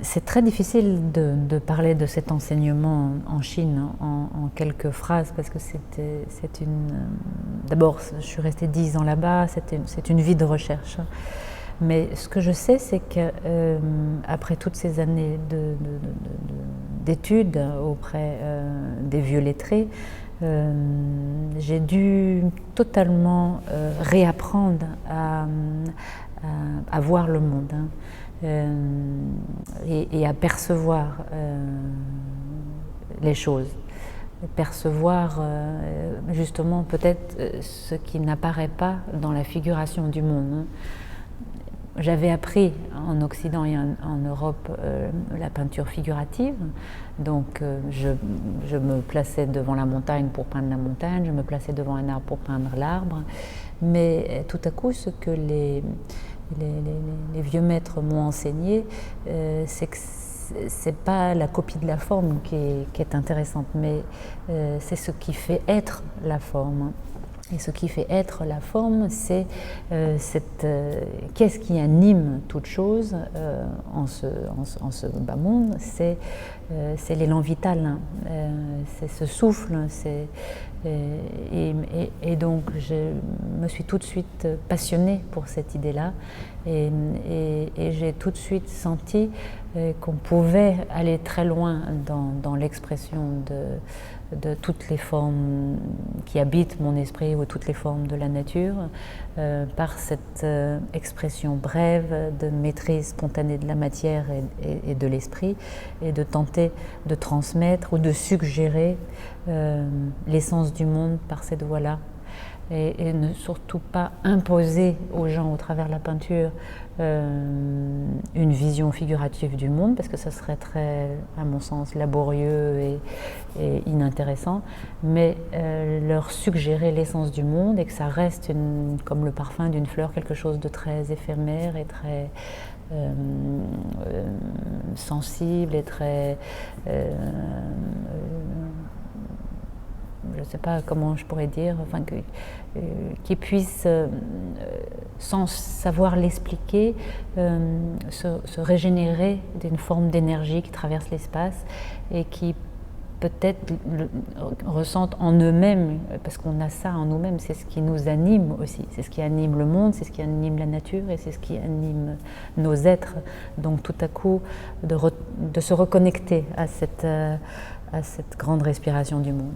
C'est très difficile de parler de cet enseignement en Chine en quelques phrases parce que c'est une. D'abord, je suis restée 10 ans là-bas, c'est une vie de recherche. Mais ce que je sais, c'est qu'après toutes ces années d'études auprès des vieux lettrés, j'ai dû totalement réapprendre à voir le monde. Et à percevoir les choses, percevoir justement peut-être ce qui n'apparaît pas dans la figuration du monde. J'avais appris en Occident et en Europe la peinture figurative, donc je me plaçais devant la montagne pour peindre la montagne, je me plaçais devant un arbre pour peindre l'arbre, mais tout à coup ce que les vieux maîtres m'ont enseigné, c'est que c'est pas la copie de la forme qui est intéressante, mais c'est ce qui fait être la forme. Et ce qui fait être la forme, c'est qu'est-ce qui anime toute chose en ce bas monde, c'est l'élan vital, c'est ce souffle, et donc je me suis tout de suite passionnée pour cette idée-là, et j'ai tout de suite senti qu'on pouvait aller très loin dans l'expression de toutes les formes qui habitent mon esprit ou toutes les formes de la nature, par cette expression brève de maîtrise spontanée de la matière et de l'esprit, et de tenter de transmettre ou de suggérer l'essence du monde par cette voie-là. Et ne surtout pas imposer aux gens au travers de la peinture une vision figurative du monde, parce que ça serait très, à mon sens, laborieux et inintéressant, mais leur suggérer l'essence du monde et que ça reste comme le parfum d'une fleur, quelque chose de très éphémère et très sensible et très je ne sais pas comment je pourrais dire, enfin, qui puisse, sans savoir l'expliquer, se régénérer d'une forme d'énergie qui traverse l'espace et qui peut-être ressentent en eux-mêmes, parce qu'on a ça en nous-mêmes, c'est ce qui nous anime aussi, c'est ce qui anime le monde, c'est ce qui anime la nature et c'est ce qui anime nos êtres. Donc tout à coup, de se reconnecter à cette grande respiration du monde.